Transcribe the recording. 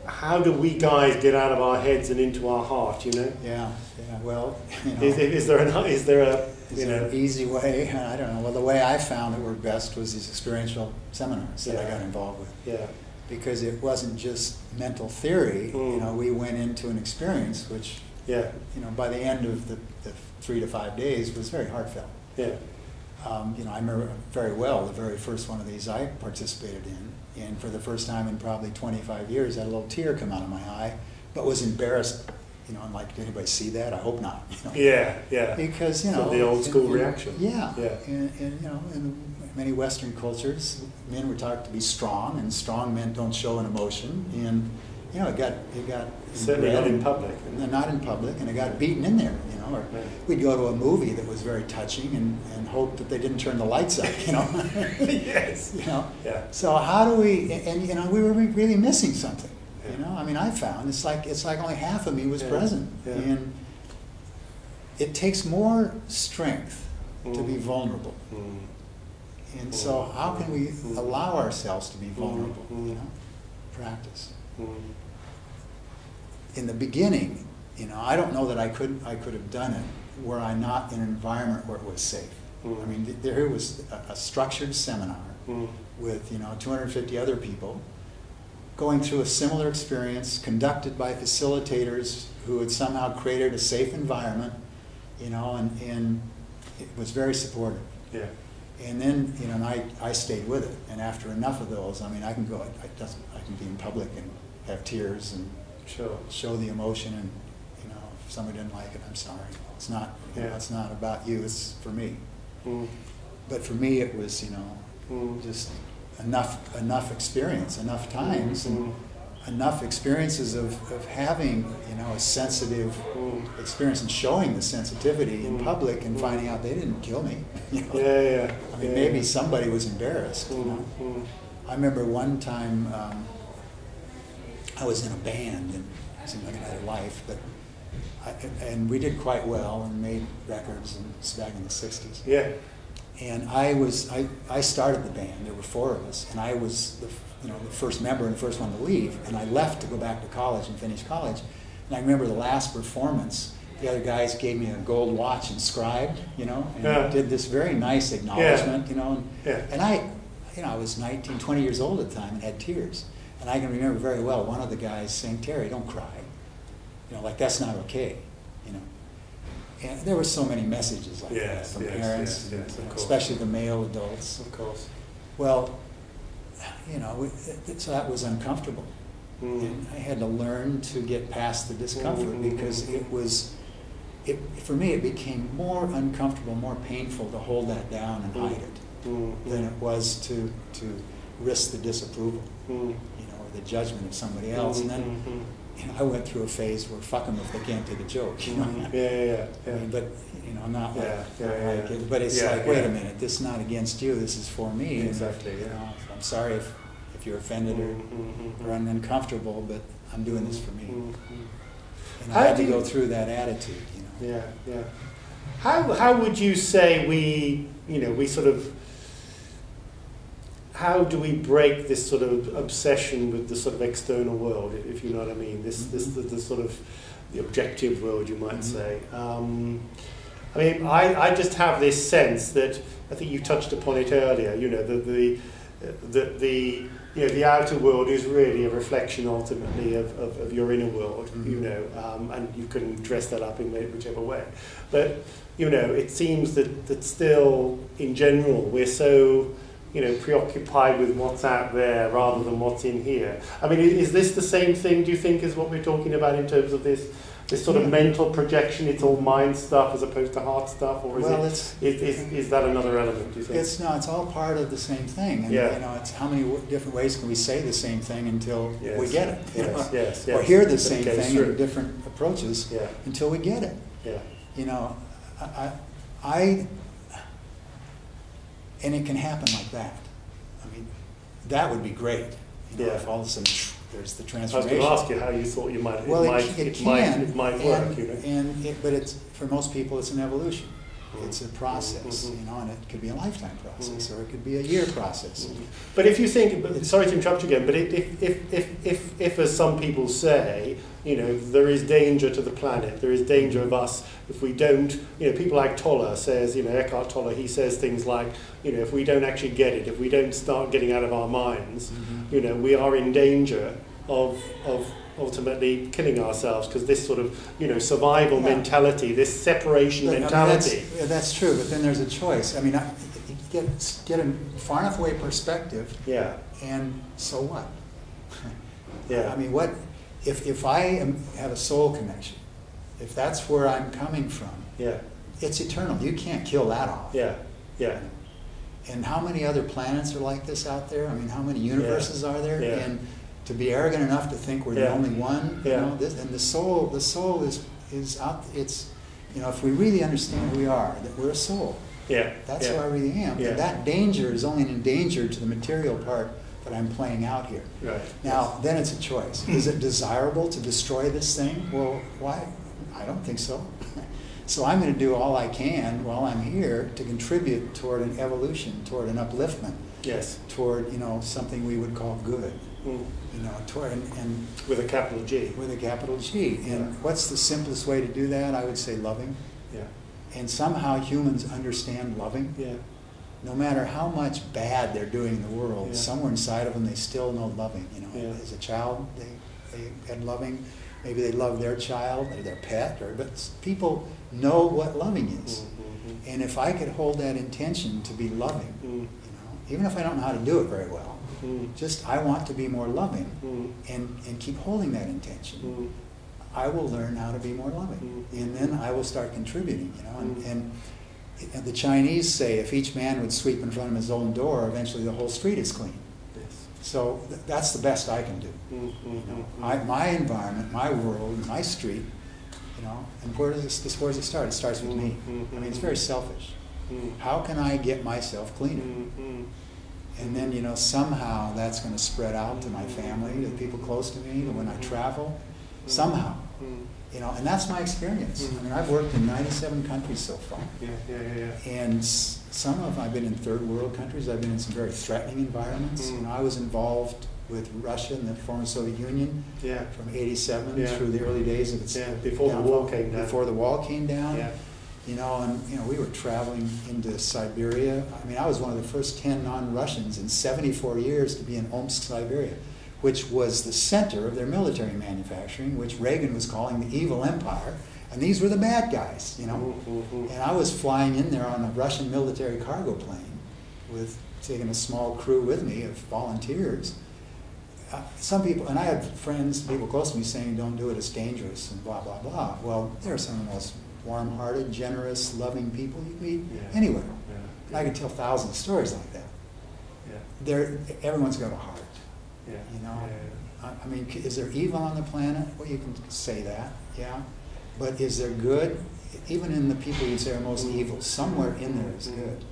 how do we guys get out of our heads and into our heart? You know? Yeah. Yeah. Well, you know, is there an easy way? I don't know. Well, the way I found it worked best was these experiential seminars that I got involved with. Yeah. Because it wasn't just mental theory. You know, we went into an experience which, you know, by the end of the 3 to 5 days was very heartfelt. Yeah. You know, I remember very well the very first one of these I participated in, and for the first time in probably 25 years, I had a little tear come out of my eye, but was embarrassed. You know, I'm like, did anybody see that? I hope not. You know? Yeah, yeah. Because, you know, the old school reaction. Yeah, yeah. And you know, in many Western cultures, men were taught to be strong, and strong men don't show an emotion, and you know, it got certainly not in public. Not in public, and it got beaten in there. You know, or we'd go to a movie that was very touching and hope that they didn't turn the lights up. You know. Yes. You know. Yeah. So how do we? And you know, we were really missing something. You know, I mean, I found it's like only half of me was present, and it takes more strength to be vulnerable. And so, how can we allow ourselves to be vulnerable? You know, practice. In the beginning, you know, I don't know that I could have done it were I not in an environment where it was safe. I mean, there was a structured seminar with 250 other people, going through a similar experience, conducted by facilitators who had somehow created a safe environment, you know, and it was very supportive. Yeah. And then, you know, and I stayed with it. And after enough of those, I mean, I can be in public and have tears and show the emotion. And, you know, if somebody didn't like it, I'm sorry. It's not, you know, it's not about you. It's for me. But for me, it was, you know, just enough experience, enough times, and enough experiences of having, you know, a sensitive experience and showing the sensitivity in public and finding out they didn't kill me. You know? Yeah. I mean, maybe somebody was embarrassed. You know? I remember one time I was in a band, and it seemed like another life, but and we did quite well and made records, and it's back in the '60s. Yeah. And I started the band. There were 4 of us, and I was the first member and the first one to leave. And I left to go back to college and finish college. And I remember the last performance. The other guys gave me a gold watch inscribed, you know, and did this very nice acknowledgement, you know. And I was 19, 20 years old at the time and had tears. And I can remember very well one of the guys saying, "Terry, don't cry. You know, like that's not okay." You know. And there were so many messages like that from parents, especially the male adults. Of course. Well, you know, so that was uncomfortable. And I had to learn to get past the discomfort because for me, it became more uncomfortable, more painful to hold that down and hide it than it was to risk the disapproval, you know, or the judgment of somebody else. And then, you know, I went through a phase where fuck them if they can't take a joke. You know? I mean, but you know, not like it. But it's like, wait a minute, this is not against you. This is for me. Exactly. And, you know, I'm sorry if you're offended or uncomfortable, but I'm doing this for me. And I had to go through that attitude. You know. Yeah. How would you say we sort of, how do we break this sort of obsession with the sort of external world, if you know what I mean? This the sort of the objective world, you might say. I mean, I just have this sense that I think you touched upon it earlier. You know, the outer world is really a reflection ultimately of your inner world. You know, and you can dress that up in whichever way. But you know, it seems that still, in general, we're so, you know, preoccupied with what's out there rather than what's in here. I mean, is this the same thing, do you think, as what we're talking about in terms of this sort of mental projection? It's all mind stuff as opposed to heart stuff, or is that another element, do you think? It's all part of the same thing. And, you know, it's how many different ways can we say the same thing until we get it? Yes. Or hear the same thing in different approaches until we get it. You know, and it can happen like that. I mean, that would be great. You know, if all of a sudden there's the transformation. I was going to ask you how you thought it might work. But for most people, it's an evolution. It's a process, you know, and it could be a lifetime process, or it could be a year process. But if you think, sorry to interrupt you again, but if as some people say, you know, there is danger to the planet, there is danger of us if we don't, you know, people like Tolle says, you know, Eckhart Tolle, he says things like, you know, if we don't actually get it, if we don't start getting out of our minds, you know, we are in danger of ultimately killing ourselves, because this sort of, you know, survival mentality, this separation mentality. I mean, that's true, but then there's a choice. I mean, you get a far enough away perspective, and so what? I mean, what if I have a soul connection, if that's where I'm coming from, it's eternal. You can't kill that off. And how many other planets are like this out there? I mean, how many universes are there? And to be arrogant enough to think we're the only one, you know, this, and the soul is out. It's, you know, if we really understand who we are, that we're a soul. That's who I really am. And that danger is only an endangered to the material part that I'm playing out here. Now, then it's a choice. Is it desirable to destroy this thing? Well, why? I don't think so. So I'm going to do all I can while I'm here to contribute toward an evolution, toward an upliftment, toward, you know, something we would call good. You know, toward, and with a capital G. With a capital G. And what's the simplest way to do that? I would say loving. And somehow humans understand loving. No matter how much bad they're doing in the world, somewhere inside of them they still know loving. You know, as a child they had loving. Maybe they love their child or their pet, but people know what loving is. And if I could hold that intention to be loving, you know, even if I don't know how to do it very well, just I want to be more loving, and keep holding that intention, I will learn how to be more loving, and then I will start contributing. You know, and the Chinese say if each man would sweep in front of his own door, eventually the whole street is clean. So that's the best I can do. You know, my environment, my world, my street. You know, and where does it start? It starts with me. I mean, it's very selfish. How can I get myself cleaner? And then, you know, somehow that's going to spread out to my family, to the people close to me, to when I travel. Somehow. You know, and that's my experience. I mean, I've worked in 97 countries so far. And some of them, I've been in third world countries. I've been in some very threatening environments. You know, I was involved with Russia and the former Soviet Union from '87 through the early days of its before the wall came down. Before the wall came down. You know, and you know, we were traveling into Siberia. I mean, I was one of the first 10 non-Russians in 74 years to be in Omsk, Siberia, which was the center of their military manufacturing, which Reagan was calling the evil empire. And these were the bad guys, you know. And I was flying in there on a Russian military cargo plane, with taking a small crew with me of volunteers. Some people, and I had friends, people close to me saying, don't do it, it's dangerous, and blah, blah, blah. Well, they're some of the most warm-hearted, generous, loving people you meet anywhere. And I could tell thousands of stories like that. Everyone's got a heart. You know, I mean, is there evil on the planet? Well, you can say that, but is there good? Even in the people you'd say are most evil, somewhere in there is good.